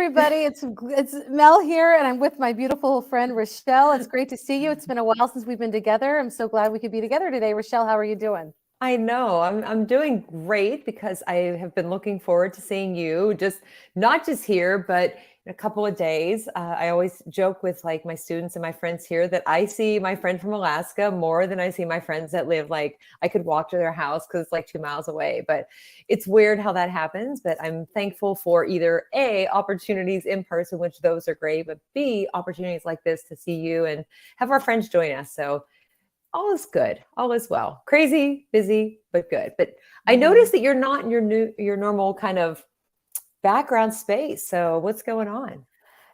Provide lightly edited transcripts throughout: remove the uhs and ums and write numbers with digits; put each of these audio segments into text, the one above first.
everybody. It's Mel here, and I'm with my beautiful friend Rachelle. It's great to see you. It's been a while since we've been together. I'm so glad we could be together today. Rachelle, how are you doing? I know. I'm doing great because I have been looking forward to seeing you, just not just here, but in a couple of days. I always joke with like my students and my friends here that I see my friend from Alaska more than I see my friends that live like I could walk to their house because it's like 2 miles away. But it's weird how that happens. But I'm thankful for either A, opportunities in person, which those are great, but B, opportunities like this to see you and have our friends join us. So all is good. All is well. Crazy, busy, but good. But I Mhm. noticed that you're not in your normal kind of background space. So what's going on?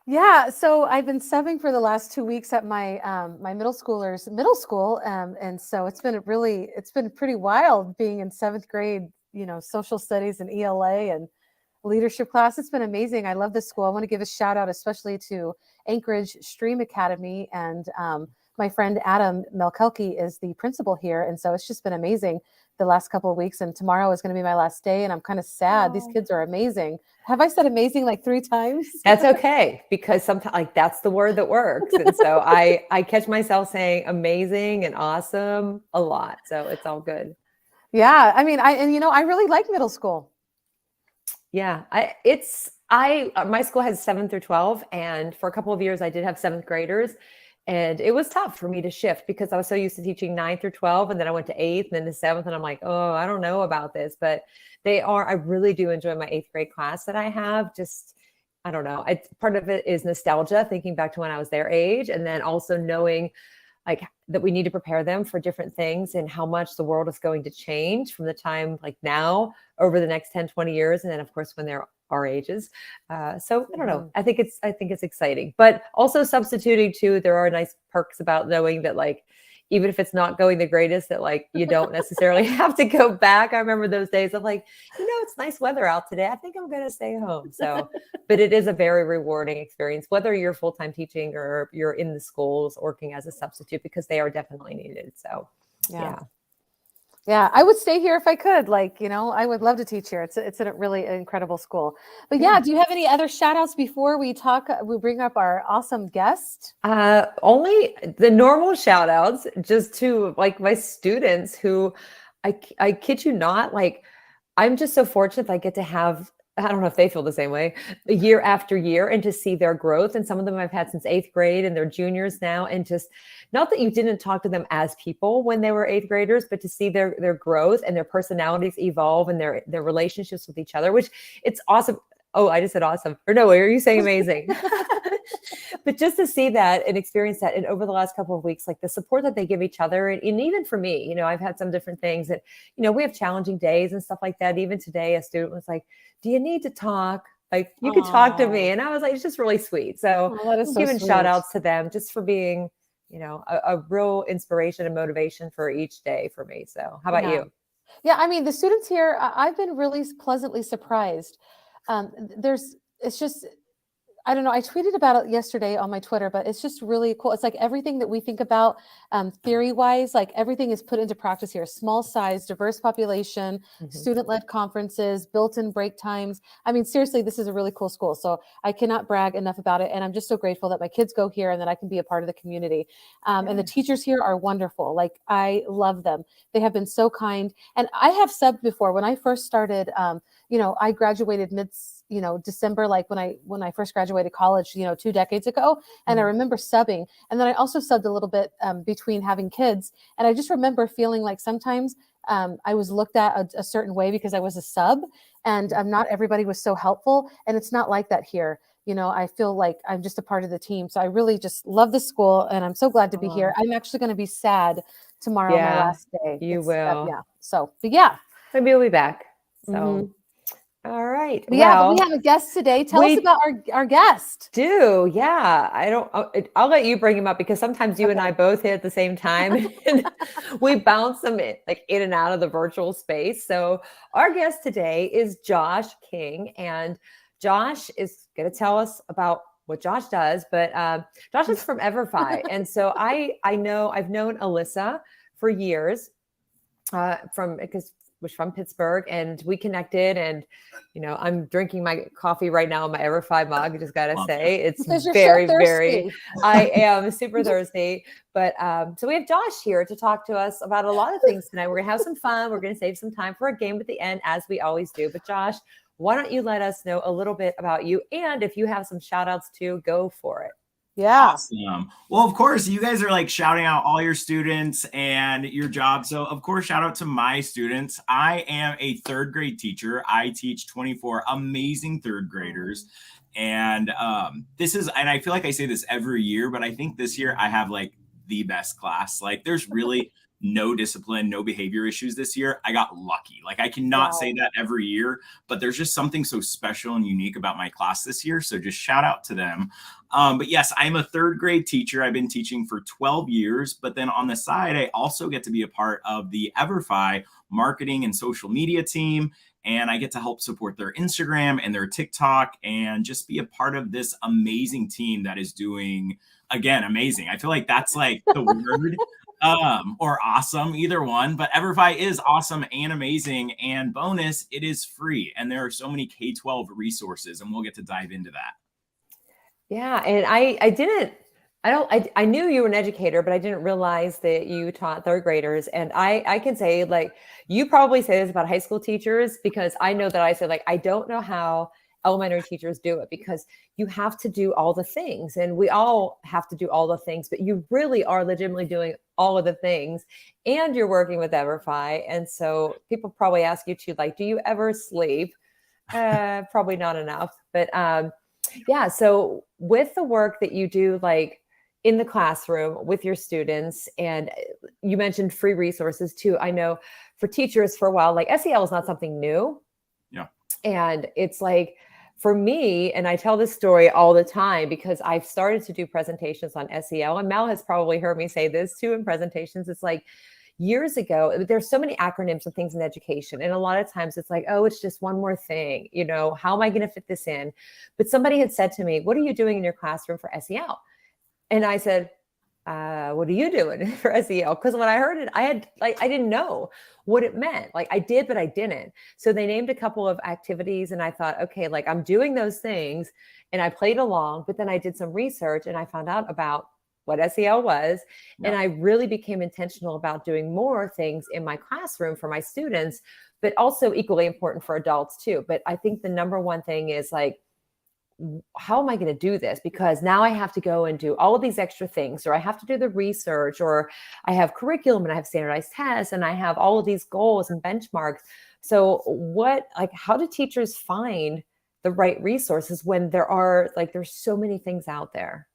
Yeah, so I've been subbing for the last 2 weeks at my middle schoolers middle school, and so it's been pretty wild being in seventh grade. Social studies and ELA and leadership class. It's been amazing. I love this school. I want to give a shout out, especially to Anchorage Stream Academy. And my friend Adam Melkelke is the principal here. And so it's just been amazing the last couple of weeks. And tomorrow is going to be my last day. And I'm kind of sad. These Oh. kids are amazing. Have I said amazing like 3 times? That's okay because sometimes like that's the word that works. And so I catch myself saying amazing and awesome a lot. So it's all good. Yeah. I mean, I really like middle school. Yeah, I my school has 7 through 12, and for a couple of years I did have seventh graders, and it was tough for me to shift because I was so used to teaching 9 through 12, and then I went to eighth and then to seventh, and I'm like, oh, I don't know about this, but I really do enjoy my eighth grade class that I have. Just I don't know. Part of it is nostalgia, thinking back to when I was their age, and then also knowing like that we need to prepare them for different things and how much the world is going to change from the time like now over the next 10, 20 years. And then of course, when they're our ages. So I don't know. Mhm. I think it's exciting, but also substituting too. There are nice perks about knowing that like, even if it's not going the greatest, that like you don't necessarily have to go back. I remember those days of like, it's nice weather out today. I think I'm going to stay home. So, but it is a very rewarding experience, whether you're full-time teaching or you're in the schools working as a substitute, because they are definitely needed. So, Yeah. yeah. Yeah, I would stay here if I could. I would love to teach here. It's a really incredible school. But yeah, Yeah. do you have any other shout outs before we bring up our awesome guest? Only the normal shout outs just to like my students who I kid you not, like I'm just so fortunate that I get to have, I don't know if they feel the same way, year after year and to see their growth. And some of them I've had since eighth grade and they're juniors now. And just not that you didn't talk to them as people when they were eighth graders, but to see their growth and their personalities evolve and their relationships with each other, which it's awesome. Oh, I just said awesome. Or no, are you saying amazing? But just to see that and experience that, and over the last couple of weeks, like the support that they give each other, and even for me, I've had some different things that, we have challenging days and stuff like that. Even today, a student was like, "Do you need to talk? Like, you could talk to me," Oh, and I was like, "It's just really sweet." So that is I'm so giving shout sweet. outs to them just for being, a real inspiration and motivation for each day for me. So, how about Yeah. you? Yeah, I mean, the students here, I've been really pleasantly surprised. It's just I don't know. I tweeted about it yesterday on my Twitter, but it's just really cool. It's like everything that we think about theory wise, like everything is put into practice here. Small size, diverse population, Mhm. student led conferences, built in break times. I mean, seriously, this is a really cool school. So I cannot brag enough about it. And I'm just so grateful that my kids go here and that I can be a part of the community. And the Yeah. teachers here are wonderful. Like, I love them. They have been so kind. And I have subbed before when I first started. I graduated December, like when I first graduated college, 2 decades ago. And I Mhm. remember subbing. And then I also subbed a little bit between having kids. And I just remember feeling like sometimes I was looked at a certain way because I was a sub, and not everybody was so helpful. And it's not like that here. I feel like I'm just a part of the team. So I really just love the school, and I'm so glad to be here. Oh, I'm actually going to be sad tomorrow, my yeah, last day. you It's will. yeah. So, but yeah. Maybe you'll be back. So, hmm all right. But yeah, but we Well, have a guest today. Tell us we about our guest. do. Yeah. I'll let you bring him up because sometimes you and I Okay. both hit at the same time and we bounce them in and out of the virtual space. So our guest today is Josh King, and Josh is going to tell us about what Josh does, but Josh is from EverFi. And so I've known Alyssa for years, from because was from Pittsburgh, and we connected. And I'm drinking my coffee right now in my EverFi mug. I just gotta Love say, it's Because you're very, so very. thirsty. I am super thirsty. But so we have Josh here to talk to us about a lot of things tonight. We're gonna have some fun. We're gonna save some time for a game at the end, as we always do. But Josh, why don't you let us know a little bit about you, and if you have some shout outs too, go for it. Yeah. Awesome. Well, of course, you guys are like shouting out all your students and your job. So, of course, shout out to my students. I am a third grade teacher. I teach 24 amazing third graders. And and I feel like I say this every year, but I think this year I have like the best class. Like, there's really no discipline, no behavior issues this year. I got lucky. Like, I cannot say that every year, but there's just something so special and unique about my class this year. So just shout out to them. But yes, I'm a third grade teacher. I've been teaching for 12 years, but then on the side, I also get to be a part of the EverFi marketing and social media team. And I get to help support their Instagram and their TikTok and just be a part of this amazing team that is doing, again, amazing. I feel like that's like the word. Or awesome, either one. But EverFi is awesome and amazing. And bonus, it is free. And there are so many K-12 resources, and we'll get to dive into that. Yeah. And I knew you were an educator, but I didn't realize that you taught third graders. And I can say, like, you probably say this about high school teachers, because I know that I say, like, I don't know how elementary teachers do it, because you have to do all the things, and we all have to do all the things, but you really are legitimately doing all of the things, and you're working with EverFi. And so people probably ask you too, like, do you ever sleep? Probably not enough, but yeah. So with the work that you do, like in the classroom with your students, and you mentioned free resources too. I know for teachers for a while, like SEL is not something new. Yeah. And it's like, for me, and I tell this story all the time because I've started to do presentations on SEL, and Mel has probably heard me say this too in presentations. It's like, years ago, there's so many acronyms and things in education. And a lot of times it's like, oh, it's just one more thing. How am I going to fit this in? But somebody had said to me, what are you doing in your classroom for SEL? And I said, what are you doing for SEL? Because when I heard it, I didn't know what it meant. Like, I did, but I didn't. So they named a couple of activities, and I thought, okay, like, I'm doing those things, and I played along. But then I did some research, and I found out about what SEL was. Yeah. And I really became intentional about doing more things in my classroom for my students, but also equally important for adults too. But I think the number one thing is, like, how am I going to do this? Because now I have to go and do all of these extra things, or I have to do the research, or I have curriculum and I have standardized tests, and I have all of these goals and benchmarks. So how do teachers find the right resources when there's so many things out there?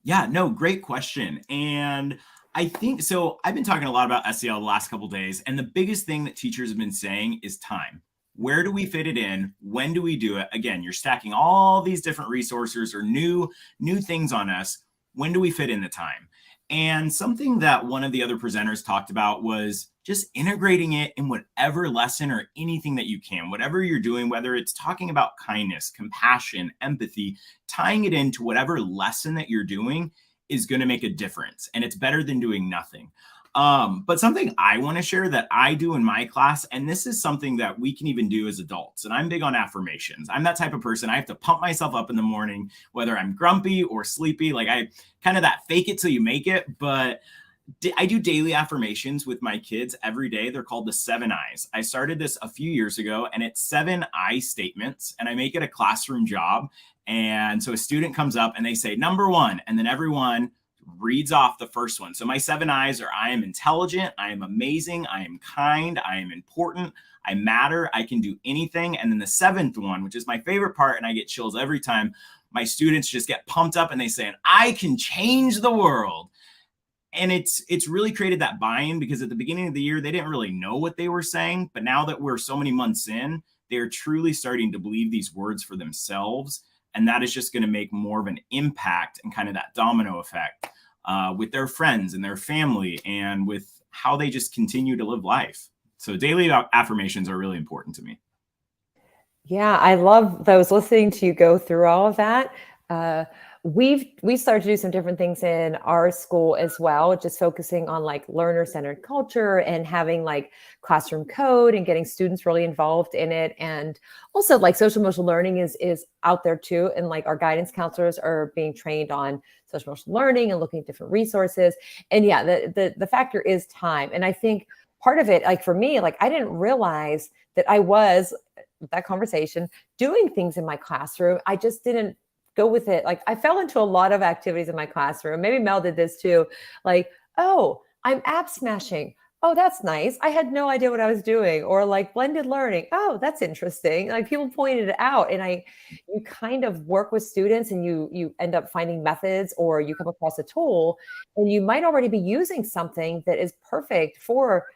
Yeah, no, great question. And I think so. I've been talking a lot about SEL the last couple of days, and the biggest thing that teachers have been saying is time. Where do we fit it in? When do we do it? Again, you're stacking all these different resources or new things on us. When do we fit in the time? And something that one of the other presenters talked about was just integrating it in whatever lesson or anything that you can, whatever you're doing, whether it's talking about kindness, compassion, empathy, tying it into whatever lesson that you're doing is going to make a difference. And it's better than doing nothing. But something I want to share that I do in my class, and this is something that we can even do as adults, and I'm big on affirmations. I'm that type of person. I have to pump myself up in the morning, whether I'm grumpy or sleepy. Like, I kind of that fake it till you make it. But I do daily affirmations with my kids every day. They're called the 7 I's. I started this a few years ago, and it's 7 I statements, and I make it a classroom job. And so a student comes up and they say, number 1, and then everyone reads off the first one. So my 7 I's are: I am intelligent, I am amazing, I am kind, I am important, I matter, I can do anything. And then the 7th one, which is my favorite part, and I get chills every time, my students just get pumped up and they say, I can change the world. And it's really created that buy-in, because at the beginning of the year, they didn't really know what they were saying. But now that we're so many months in, they're truly starting to believe these words for themselves. And that is just going to make more of an impact and kind of that domino effect with their friends and their family, and with how they just continue to live life. So daily affirmations are really important to me. Yeah, I love those, listening to you go through all of that. we started to do some different things in our school as well, just focusing on like learner-centered culture and having like classroom code and getting students really involved in it. And also like social emotional learning is out there too. And like our guidance counselors are being trained on social emotional learning and looking at different resources. And yeah, the factor is time. And I think part of it, like for me, like I didn't realize that I was that conversation doing things in my classroom. I just didn't go with it. Like I fell into a lot of activities in my classroom. Maybe Mel did this too. Like, oh, I'm app smashing. Oh, that's nice. I had no idea what I was doing. Or like blended learning. Oh, that's interesting. Like people pointed it out. And you kind of work with students and you end up finding methods, or you come across a tool and you might already be using something that is perfect for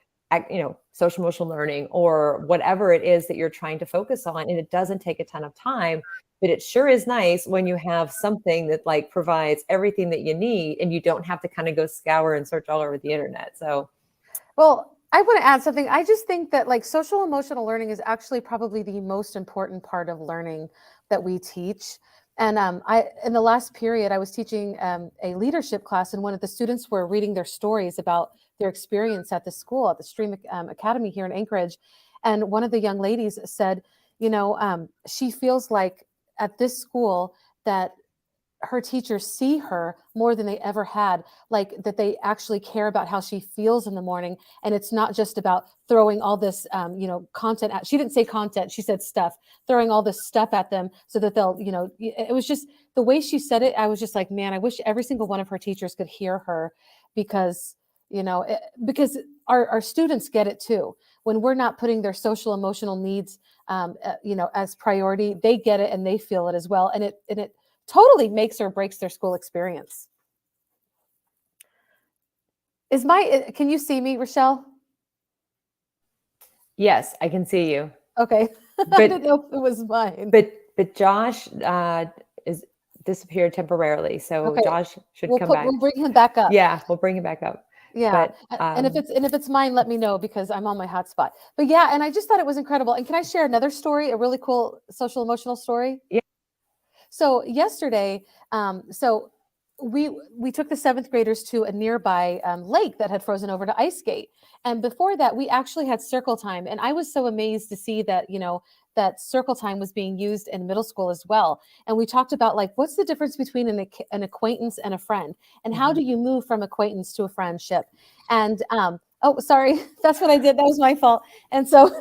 social emotional learning or whatever it is that you're trying to focus on. And it doesn't take a ton of time. But it sure is nice when you have something that like provides everything that you need and you don't have to kind of go scour and search all over the internet. So, well, I want to add something. I just think that like social emotional learning is actually probably the most important part of learning that we teach. And in the last period, I was teaching a leadership class, and one of the students were reading their stories about their experience at the school, at the Stream Academy here in Anchorage. And one of the young ladies said, she feels like at this school that her teachers see her more than they ever had, like that they actually care about how she feels in the morning. And it's not just about throwing all this, content at, she didn't say content, she said stuff, throwing all this stuff at them so that they'll, it was just the way she said it. I was just like, man, I wish every single one of her teachers could hear her, because, because our students get it too. When we're not putting their social emotional needs, as priority, they get it and they feel it as well. And it totally makes or breaks their school experience. Can you see me, Rachelle? yes, I can see you. Okay. I didn't know if it was mine. But Josh is disappeared temporarily. So okay. Josh should come back. We'll bring him back up. Yeah, we'll bring him back up. Yeah. But, and if it's mine, let me know, because I'm on my hotspot. But yeah, and I just thought it was incredible. And can I share another story, a really cool social emotional story? Yeah. So yesterday, we took the 7th graders to a nearby lake that had frozen over to ice skate. And before that, we actually had circle time. And I was so amazed to see that, that circle time was being used in middle school as well. And we talked about like, what's the difference between an acquaintance and a friend? And how do you move from acquaintance to a friendship? And, oh, sorry, that's what I did. That was my fault. And so,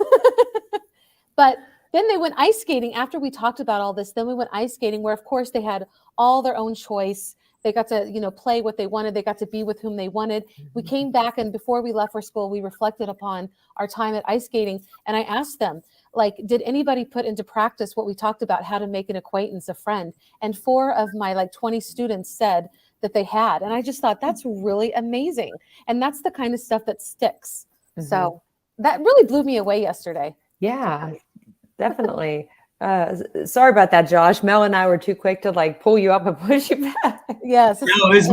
but then they went ice skating after we talked about all this. Then we went ice skating, where of course they had all their own choice. They got to, play what they wanted. They got to be with whom they wanted. We came back, and before we left for school, we reflected upon our time at ice skating. And I asked them, like, did anybody put into practice what we talked about, how to make an acquaintance, a friend? And 4 of my 20 students said that they had. And I just thought that's really amazing. And that's the kind of stuff that sticks. So that really blew me away yesterday. Yeah, definitely. Sorry about that, Josh. Mel and I were too quick to like pull you up and push you back. Yes. No, it was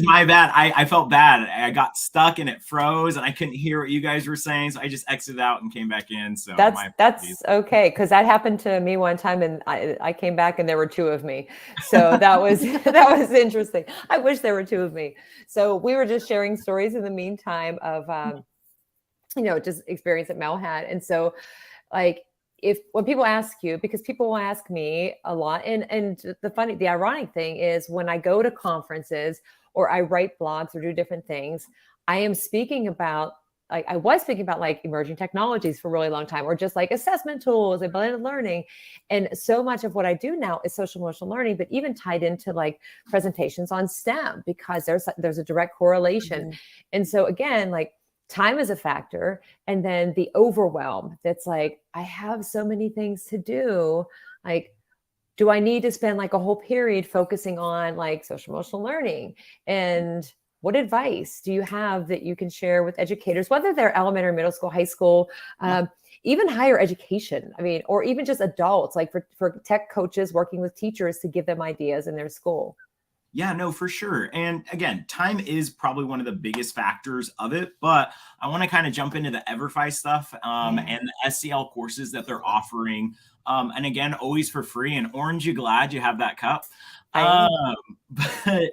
my bad. I felt bad. I got stuck and it froze and I couldn't hear what you guys were saying. So I just exited out and came back in. So that's okay. Cause that happened to me one time, and I came back and there were 2 of me. So that was, that was interesting. I wish there were 2 of me. So we were just sharing stories in the meantime of, just experience that Mel had. And so like, when people ask you, because people will ask me a lot, and the ironic thing is when I go to conferences or I write blogs or do different things, I am speaking about, like I was speaking about like emerging technologies for a really long time, or just like assessment tools and blended learning. And so much of what I do now is social emotional learning, but even tied into like presentations on STEM, because there's a direct correlation. And so again, like, time is a factor. And then the overwhelm that's like, I have so many things to do. Like, do I need to spend like a whole period focusing on like social emotional learning? And what advice do you have that you can share with educators, whether they're elementary, middle school, high school, even higher education? I mean, or even just adults, like for tech coaches working with teachers to give them ideas in their school. Yeah, no, for sure. And again, time is probably one of the biggest factors of it, but I want to kind of jump into the EverFi stuff and the SCL courses that they're offering. And again, always for free. And Orange, you glad you have that cup. I am. But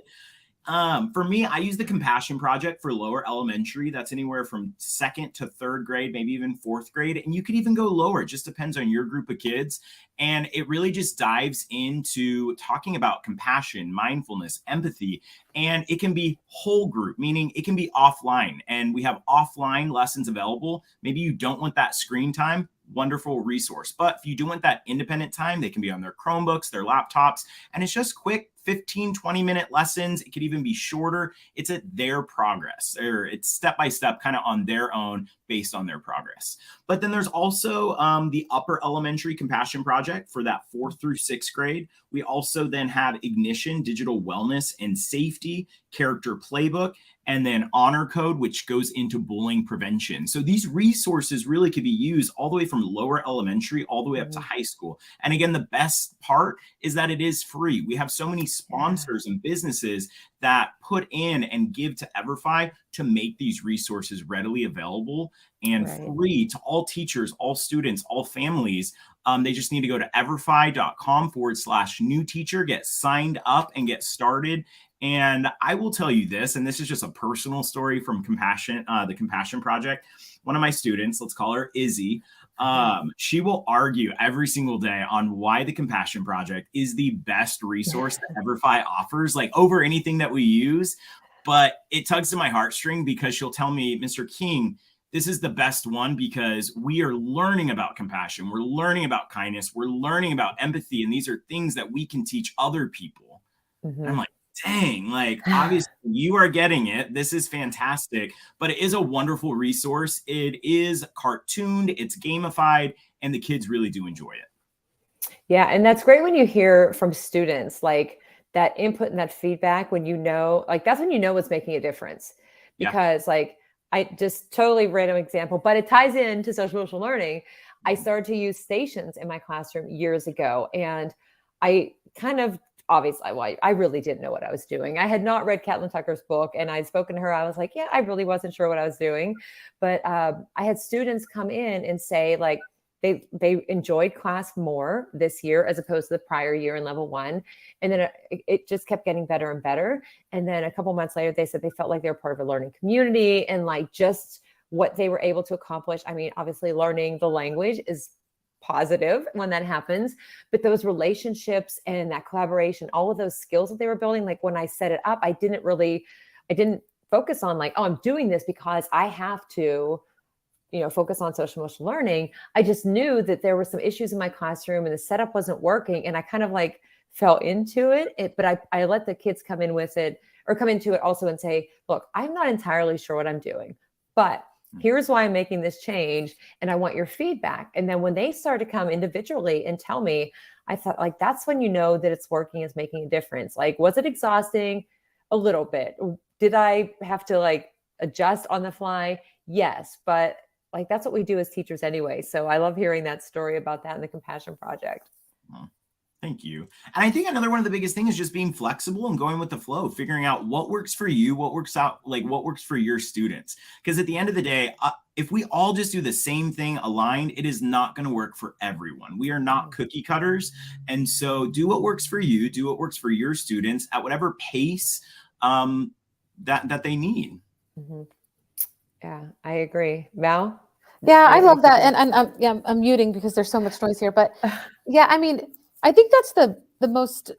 for me, I use the Compassion Project for lower elementary. That's anywhere from second to third grade, maybe even fourth grade. And you could even go lower. It just depends on your group of kids. And it really just dives into talking about compassion, mindfulness, empathy. And it can be whole group, meaning it can be offline. And we have offline lessons available. Maybe you don't want that screen time. Wonderful resource. But if you do want that independent time, they can be on their Chromebooks, their laptops, and it's just quick 15, 20-minute lessons. It could even be shorter. It's at their progress, or it's step by step, kind of on their own based on their progress. But then there's also the upper elementary Compassion Project for that 4th through 6th grade. We also then have Ignition, Digital Wellness and Safety, Character Playbook, and then Honor Code, which goes into bullying prevention. So these resources really could be used all the way from lower elementary all the way up to high school. And again, the best part is that it is free. We have so many sponsors and businesses that put in and give to Everfi to make these resources readily available and free to all teachers, all students, all families. They just need to go to everfi.com/new teacher, get signed up and get started. And I will tell you this, and this is just a personal story from Compassion, the Compassion Project. One of my students, let's call her Izzy, she will argue every single day on why the Compassion Project is the best resource that Everfi offers, like over anything that we use. But it tugs to my heartstring because she'll tell me, Mr. King, this is the best one because we are learning about compassion. We're learning about kindness. We're learning about empathy. And these are things that we can teach other people. And I'm like, dang, like obviously you are getting it. This is fantastic, but it is a wonderful resource. It is cartooned, it's gamified, and the kids really do enjoy it. Yeah. And that's great when you hear from students, like that input and that feedback, when you know, like that's when you know what's making a difference. Because like, I just totally random example, but it ties into social emotional learning. I started to use stations in my classroom years ago. And I kind of, obviously, well, I really didn't know what I was doing. I had not read Caitlin Tucker's book, and I'd spoken to her. I was like, yeah, I really wasn't sure what I was doing. But I had students come in and say like they enjoyed class more this year as opposed to the prior year in level 1. And then it just kept getting better and better. And then a couple months later, they said they felt like they were part of a learning community and like just what they were able to accomplish. I mean, obviously learning the language is positive when that happens, but those relationships and that collaboration, all of those skills that they were building, like when I set it up, I didn't focus on like, oh, I'm doing this because I have to, focus on social emotional learning. I just knew that there were some issues in my classroom and the setup wasn't working. And I kind of like fell into it, but I let the kids come in with it or come into it also and say, look, I'm not entirely sure what I'm doing, but here's why I'm making this change. And I want your feedback. And then when they start to come individually and tell me, I thought like, that's when you know that it's working, it's making a difference. Like, was it exhausting? A little bit. Did I have to like adjust on the fly? Yes. But like, that's what we do as teachers anyway. So I love hearing that story about that in the Compassion Project. Thank you. And I think another one of the biggest things is just being flexible and going with the flow, figuring out what works for you, what works for your students. Because at the end of the day, if we all just do the same thing aligned, it is not going to work for everyone. We are not cookie cutters. And so do what works for you, do what works for your students at whatever pace that they need. Yeah, I agree. Val? Yeah, I love that. And I'm muting because there's so much noise here. But yeah, I mean, I think that's the most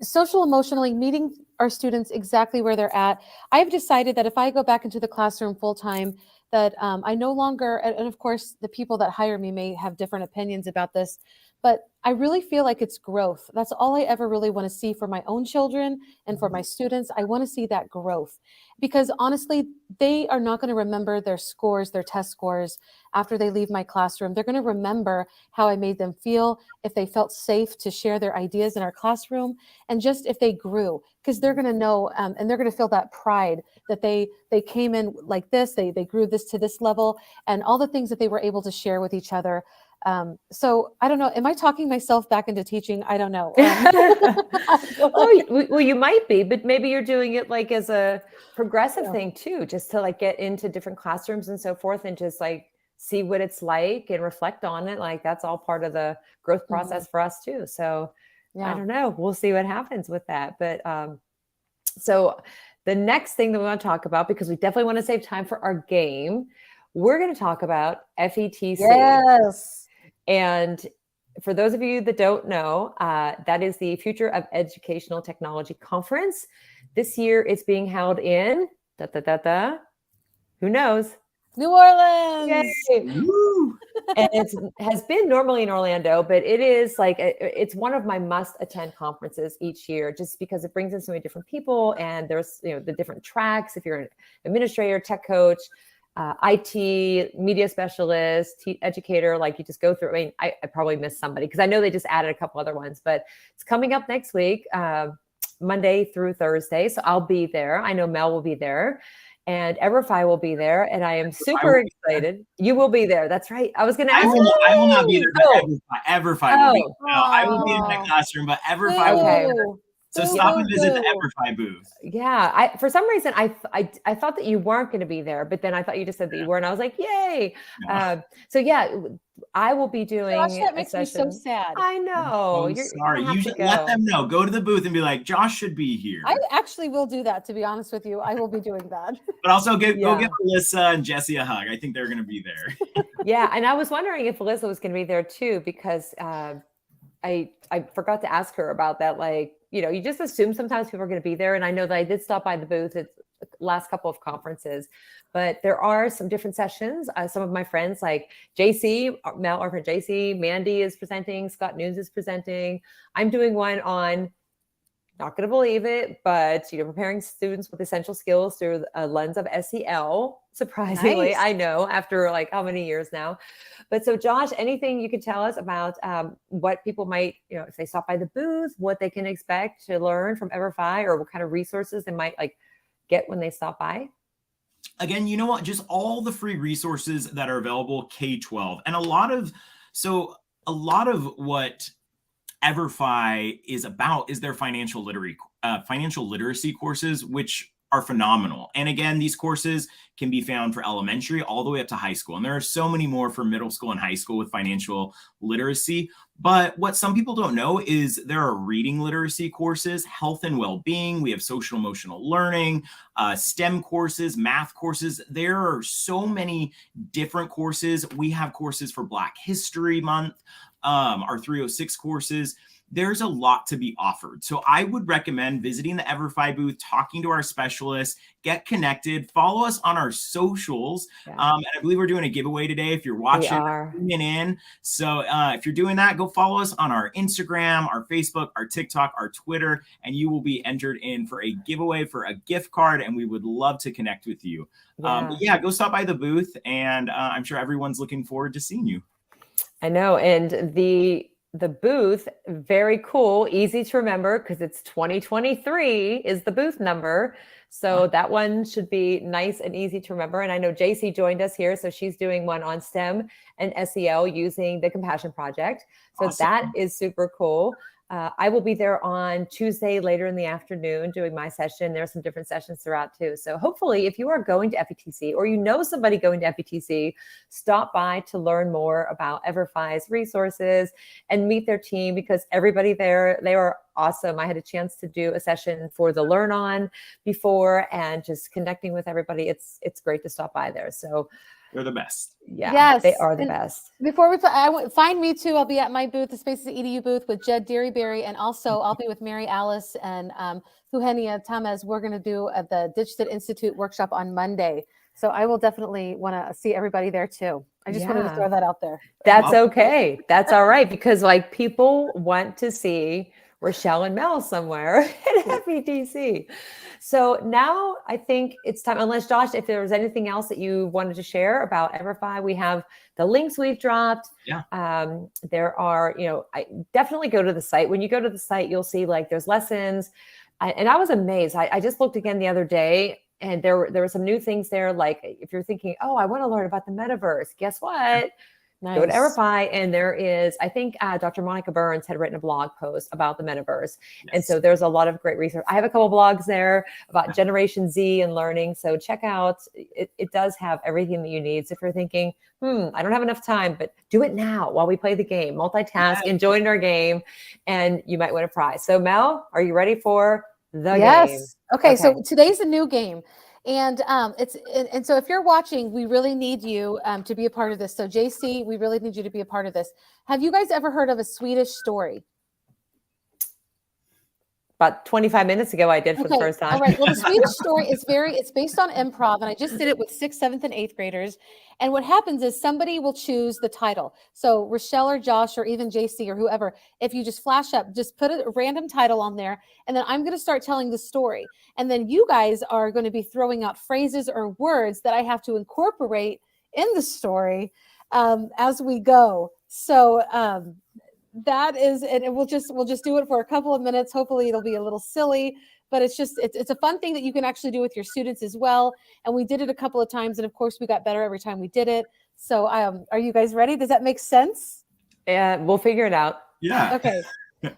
social emotionally meeting our students exactly where they're at. I've decided that if I go back into the classroom full time, that I no longer, and of course, the people that hire me may have different opinions about this, but I really feel like it's growth. That's all I ever really want to see for my own children and for my students. I want to see that growth because honestly, they are not going to remember their scores, their test scores after they leave my classroom. They're going to remember how I made them feel, if they felt safe to share their ideas in our classroom, and just if they grew, because they're going to know and they're going to feel that pride that they came in like this, they grew this to this level, and all the things that they were able to share with each other. So I don't know. Am I talking myself back into teaching? I don't know. Well, you might be, but maybe you're doing it like as a progressive thing too, just to like get into different classrooms and so forth and just like see what it's like and reflect on it. Like that's all part of the growth process for us too. So I don't know. We'll see what happens with that. But so the next thing that we want to talk about, because we definitely want to save time for our game, we're going to talk about FETC. Yes. And for those of you that don't know, that is the Future of Educational Technology Conference. This year it's being held in, who knows? New Orleans. And it has been normally in Orlando, but it is like, it's one of my must attend conferences each year, just because it brings in so many different people, and there's, you know, the different tracks. If you're an administrator, tech coach, IT, media specialist, educator, like you just go through. I mean, I probably missed somebody because I know they just added a couple other ones, but it's coming up next week, Monday through Thursday. So I'll be there. I know Mel will be there. And EverFi will be there, and I am super excited. You will be there. That's right. I was going to ask. I will not be there, but EverFi will be. No, I will be in my classroom, but EverFi will be there. So stop and visit the EverFi booth. Yeah, for some reason I thought that you weren't going to be there, but then I thought you just said that you were, and I was like, yay! Yeah. So yeah, I will be doing. Josh, that makes me so sad. I know. I'm sorry. You should let them know. Go to the booth and be like, Josh should be here. I actually will do that. To be honest with you, I will be doing that. But also go give Melissa and Jesse a hug. I think they're going to be there. Yeah, and I was wondering if Melissa was going to be there too, because I forgot to ask her about that. Like, you know, you just assume sometimes people are going to be there. And I know that I did stop by the booth at the last couple of conferences, but there are some different sessions. Some of my friends like JC, Mel, our friend JC, Mandy is presenting, Scott Nunes is presenting. I'm doing one on, not going to believe it, but, you know, preparing students with essential skills through a lens of SEL. Surprisingly, Nice. I know, after like how many years now. But so Josh, anything you can tell us about what people might, you know, if they stop by the booth, what they can expect to learn from EverFi, or what kind of resources they might like get when they stop by? Again, you know what? Just all the free resources that are available K-12. And a lot of what EverFi is about is their financial literacy courses, which are phenomenal. And again, these courses can be found for elementary all the way up to high school. And there are so many more for middle school and high school with financial literacy. But what some people don't know is there are reading literacy courses, health and well-being. We have social emotional learning, STEM courses, math courses. There are so many different courses. We have courses for Black History Month, our 306 courses. There's a lot to be offered. So I would recommend visiting the EverFi booth, talking to our specialists, get connected, follow us on our socials. And I believe we're doing a giveaway today. If you're watching, tune in. So if you're doing that, go follow us on our Instagram, our Facebook, our TikTok, our Twitter, and you will be entered in for a giveaway for a gift card. And we would love to connect with you. Go stop by the booth. And I'm sure everyone's looking forward to seeing you. I know. And the booth, very cool, easy to remember, because it's 2023 is the booth number. So that one should be nice and easy to remember. And I know JC joined us here. So she's doing one on STEM and SEL using the Compassion Project. So that is super cool. I will be there on Tuesday later in the afternoon doing my session. There are some different sessions throughout too. So hopefully if you are going to FETC, or you know somebody going to FETC, stop by to learn more about EverFi's resources and meet their team, because everybody there, they are awesome. I had a chance to do a session for the Learn On before, and just connecting with everybody. It's great to stop by there. So they're the best. Yeah, yes, they are the best. Before we find me too, I'll be at my booth, the Spaces EDU booth, with Jed Dearyberry, and also I'll be with Mary Alice and Eugenia Tamez. We're going to do the Digital Institute workshop on Monday. So I will definitely want to see everybody there too. I just wanted to throw that out there. That's okay. That's all right, because like people want to see Rachelle and Mel somewhere at FETC. So now I think it's time, unless Josh, if there was anything else that you wanted to share about EverFi, we have the links we've dropped. There are, I definitely go to the site. When you go to the site, you'll see like there's lessons. And I was amazed. I just looked again the other day, and there were some new things there. Like if you're thinking, oh, I want to learn about the metaverse, guess what? Go to Nice. Everify, and there is, I think Dr. Monica Burns had written a blog post about the metaverse. Yes. And so there's a lot of great research. I have a couple blogs there about Generation Z and learning. So check out, it does have everything that you need. So if you're thinking, I don't have enough time, but do it now while we play the game, multitask, enjoying our game, and you might win a prize. So Mel, are you ready for the game? Okay, so today's a new game. And so if you're watching, we really need you to be a part of this. So JC, we really need you to be a part of this. Have you guys ever heard of a Swedish story? About 25 minutes ago, I did for the first time. All right. Well, the Swedish story is it's based on improv, and I just did it with 6th, 7th, and 8th graders. And what happens is somebody will choose the title. So Rachelle or Josh or even JC or whoever, if you just flash up, just put a random title on there, and then I'm going to start telling the story. And then you guys are going to be throwing out phrases or words that I have to incorporate in the story as we go. So that is, and we'll just do it for a couple of minutes. Hopefully it'll be a little silly, but it's a fun thing that you can actually do with your students as well. And we did it a couple of times, and of course we got better every time we did it. So are you guys ready? Does that make sense? Yeah, we'll figure it out. Yeah. Okay.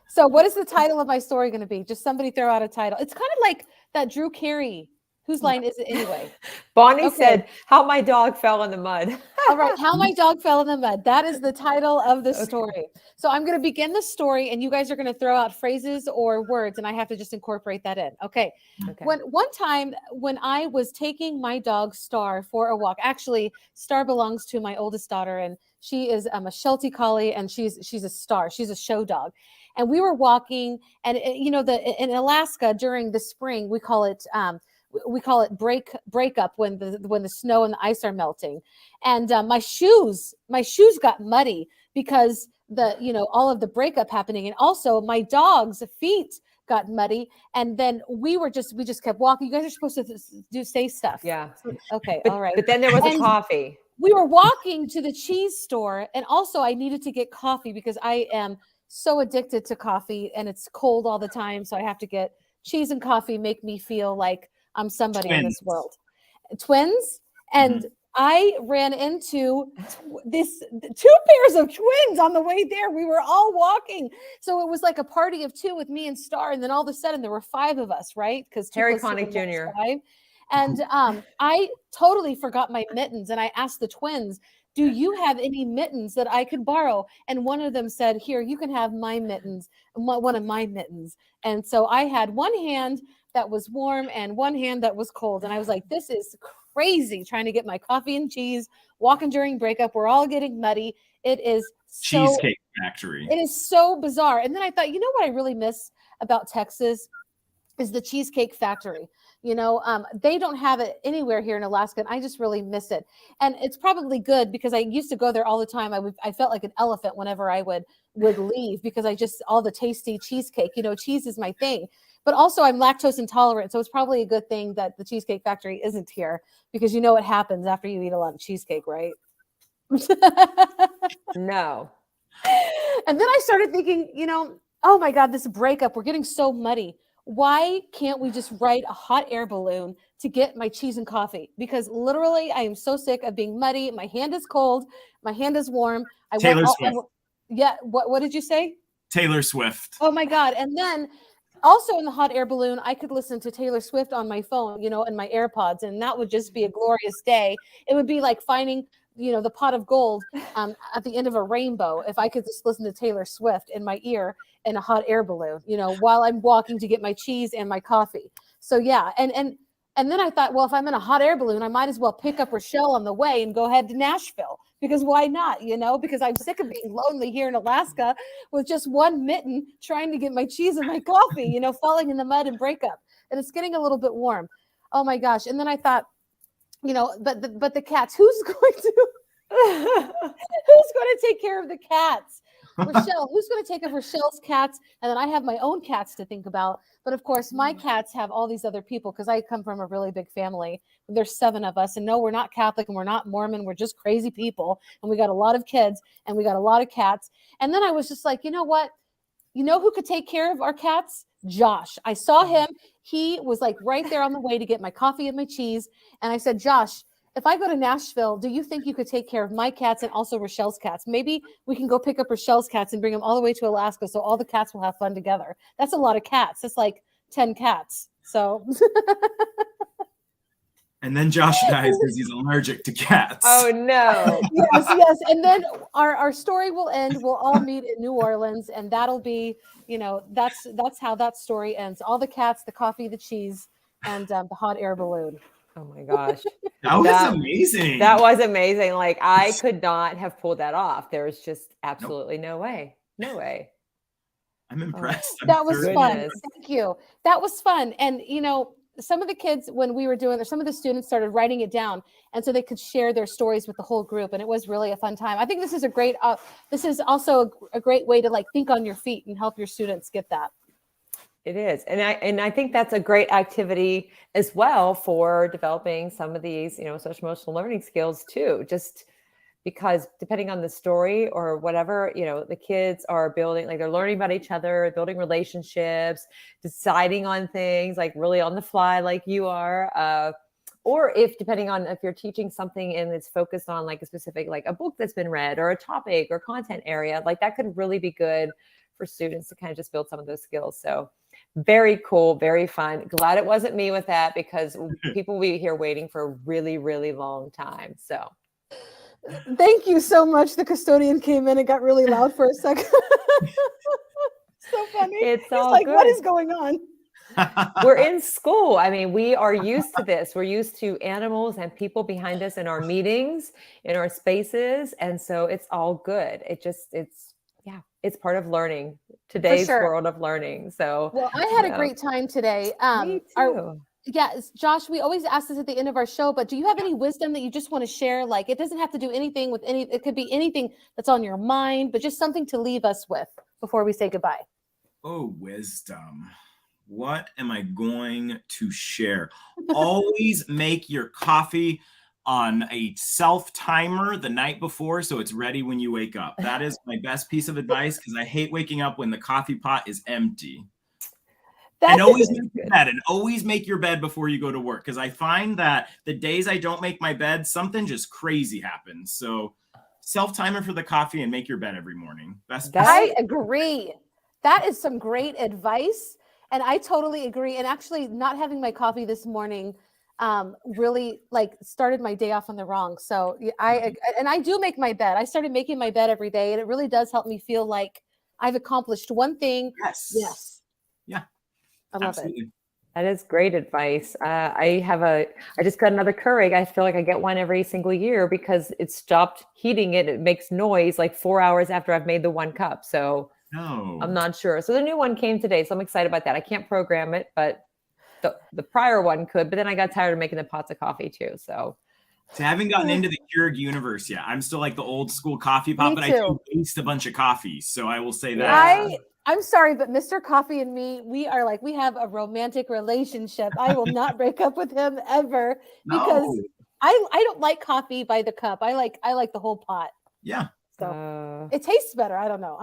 So what is the title of my story going to be? Just somebody throw out a title. It's kind of like that Drew Carey. Whose line is it anyway? Bonnie said, "How my dog fell in the mud." All right. How my dog fell in the mud. That is the title of the story. So I'm going to begin the story, and you guys are going to throw out phrases or words, and I have to just incorporate that in. Okay. One time when I was taking my dog Star for a walk, actually Star belongs to my oldest daughter, and she is a Sheltie Collie, and she's a Star. She's a show dog. And we were walking, and in Alaska during the spring, we call it breakup when the snow and the ice are melting. And my shoes got muddy because all of the breakup happening, and also my dog's feet got muddy. And then we just kept walking. You guys are supposed to say stuff. Yeah. Okay. All right. But then there was a coffee. We were walking to the cheese store, and also I needed to get coffee because I am so addicted to coffee, and it's cold all the time. So I have to get cheese and coffee, make me feel like I'm somebody in this world. Twins. And I ran into two pairs of twins on the way there. We were all walking. So it was like a party of two with me and Star. And then all of a sudden there were 5 of us, right? Because Harry Connick Jr. 5. And I totally forgot my mittens. And I asked the twins, do you have any mittens that I could borrow? And one of them said, here, you can have my mittens, one of my mittens. And so I had one hand that was warm and one hand that was cold. And I was like, this is crazy, trying to get my coffee and cheese, walking during breakup. We're all getting muddy. It is Cheesecake Factory. It is so bizarre. And then I thought, you know what I really miss about Texas is the Cheesecake Factory. They don't have it anywhere here in Alaska, and I just really miss it. And it's probably good because I used to go there all the time. I felt like an elephant whenever I would leave because all the tasty cheesecake, cheese is my thing. But also I'm lactose intolerant, so it's probably a good thing that the Cheesecake Factory isn't here because you know what happens after you eat a lot of cheesecake, right? No. And then I started thinking, oh my God, this breakup, we're getting so muddy. Why can't we just ride a hot air balloon to get my cheese and coffee? Because literally I am so sick of being muddy. My hand is cold. My hand is warm. Taylor Swift. Yeah. What did you say? Taylor Swift. Oh my God. And then also in the hot air balloon, I could listen to Taylor Swift on my phone, in my AirPods, and that would just be a glorious day. It would be like finding, the pot of gold at the end of a rainbow if I could just listen to Taylor Swift in my ear in a hot air balloon, while I'm walking to get my cheese and my coffee. So yeah, and then I thought, well, if I'm in a hot air balloon, I might as well pick up Rachelle on the way and go ahead to Nashville because why not? Because I'm sick of being lonely here in Alaska with just one mitten trying to get my cheese and my coffee, falling in the mud and breakup. And it's getting a little bit warm. Oh my gosh. And then I thought, but the cats, who's going to take care of the cats? Rachelle, who's going to take care of Rachelle's cats? And then I have my own cats to think about. But of course, my cats have all these other people because I come from a really big family. There's 7 of us. And no, we're not Catholic and we're not Mormon. We're just crazy people. And we got a lot of kids and we got a lot of cats. And then I was just like, you know what? You know who could take care of our cats? Josh. I saw him. He was like right there on the way to get my coffee and my cheese. And I said, Josh, if I go to Nashville, do you think you could take care of my cats and also Rochelle's cats? Maybe we can go pick up Rochelle's cats and bring them all the way to Alaska so all the cats will have fun together. That's a lot of cats. That's like 10 cats. So And then Josh dies because he's allergic to cats. Oh no. yes. And then our story will end. We'll all meet in New Orleans, and that'll be, that's how that story ends. All the cats, the coffee, the cheese, and the hot air balloon. Oh my gosh. That was amazing. That was amazing. Like I could not have pulled that off. There was just absolutely no way. No way. I'm impressed. That was fun. Goodness. Thank you. That was fun. And some of the kids, when we were doing this, some of the students started writing it down, and so they could share their stories with the whole group, and it was really a fun time. I think this is a great. This is also a great way to like think on your feet and help your students get that. It is. And I think that's a great activity as well for developing some of these, social emotional learning skills too, just because depending on the story or whatever, the kids are building, like they're learning about each other, building relationships, deciding on things like really on the fly, like you are, or depending on if you're teaching something and it's focused on like a specific, like a book that's been read or a topic or content area, like that could really be good for students to kind of just build some of those skills. So very cool, very fun. Glad it wasn't me with that, because people will be here waiting for a really, really long time. So thank you so much. The custodian came in and got really loud for a second. So funny. It's all like, good. what is going on? We're in school. I mean, we are used to this. We're used to animals and people behind us in our meetings, in our spaces. And so it's all good. It's part of learning, today's world of learning. So, well, I had a great time today. Me too. Josh, we always ask this at the end of our show, but do you have any wisdom that you just want to share? Like, it doesn't have to do anything with it could be anything that's on your mind, but just something to leave us with before we say goodbye. Oh, wisdom. What am I going to share? Always make your coffee on a self-timer the night before so it's ready when you wake up. That is my best piece of advice, because I hate waking up when the coffee pot is empty. And always make your bed, and always make your bed before you go to work, because I find that the days I don't make my bed, something just crazy happens. So self-timer for the coffee and make your bed every morning. I agree. That is some great advice. And I totally agree. And actually not having my coffee this morning really like started my day off on the wrong. So I do make my bed. I started making my bed every day, and it really does help me feel like I've accomplished one thing. Yes. Yeah. I love Absolutely. it. That is great advice. I just got another Keurig. I feel like I get one every single year because it stopped heating it. It makes noise like 4 hours after I've made the one cup. So I'm not sure. So the new one came today. So I'm excited about that. I can't program it, but the prior one could, but then I got tired of making the pots of coffee too. So I haven't gotten into the Keurig universe yet. I'm still like the old school coffee pot, but I do waste a bunch of coffee. So I will say that. I'm sorry, but Mr. Coffee and me, we have a romantic relationship. I will not break up with him ever because I don't like coffee by the cup. I like the whole pot. Yeah. So it tastes better. I don't know.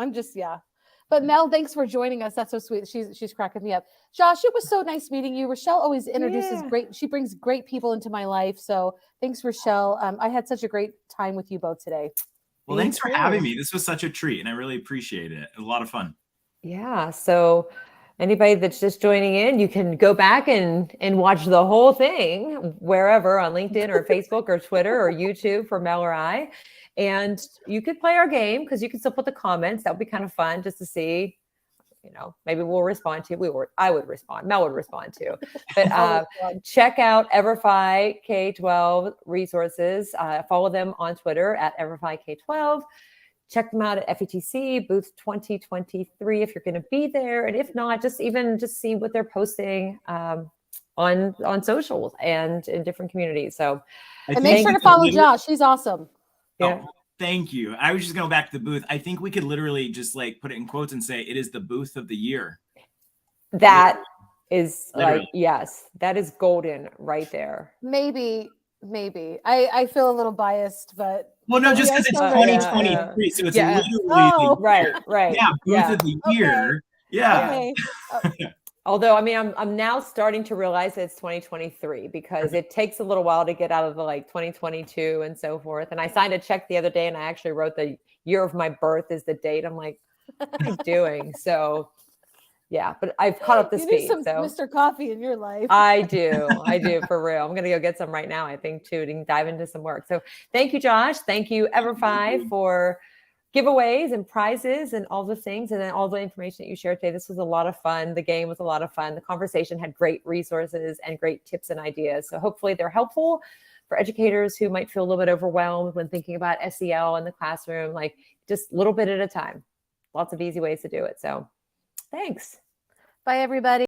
But Mel, thanks for joining us. That's so sweet. She's cracking me up. Josh, it was so nice meeting you. Rachelle always introduces she brings great people into my life. So thanks, Rachelle. I had such a great time with you both today. Well, thanks for having me. This was such a treat, and I really appreciate it. It was a lot of fun. Yeah. So anybody that's just joining in, you can go back and watch the whole thing wherever on LinkedIn or Facebook or Twitter or YouTube for Mel or I. And you could play our game because you can still put the comments. That would be kind of fun just to see, maybe we'll respond to. I would respond. Mel would respond to. But check out Everfi K-12 resources. Follow them on Twitter at Everfi K-12. Check them out at FETC booth 2023 if you're going to be there. And if not, just see what they're posting on socials and in different communities. So and make sure to follow Josh. He's awesome. Yeah. Oh, thank you. I was just going back to the booth. I think we could literally just like put it in quotes and say it is the booth of the year. That is like, yes, that is golden right there. Maybe. I feel a little biased, but. Well, no, just because it's 2023. So it's literally. Right. Yeah, booth of the year. Okay. Yeah. Okay. Although, I mean, I'm now starting to realize that it's 2023 because it takes a little while to get out of the like 2022 and so forth. And I signed a check the other day and I actually wrote the year of my birth is the date. I'm like, what am I doing? So yeah, but I've caught up to You speed. need some So Mr. Coffee in your life. I do for real. I'm gonna go get some right now, I think, too, to dive into some work. So thank you, Josh. Thank you, Ever5, for giveaways and prizes and all the things, and then all the information that you shared today. This was a lot of fun. The game was a lot of fun. The conversation had great resources and great tips and ideas. So hopefully they're helpful for educators who might feel a little bit overwhelmed when thinking about SEL in the classroom, like just a little bit at a time. Lots of easy ways to do it. So thanks. Bye, everybody.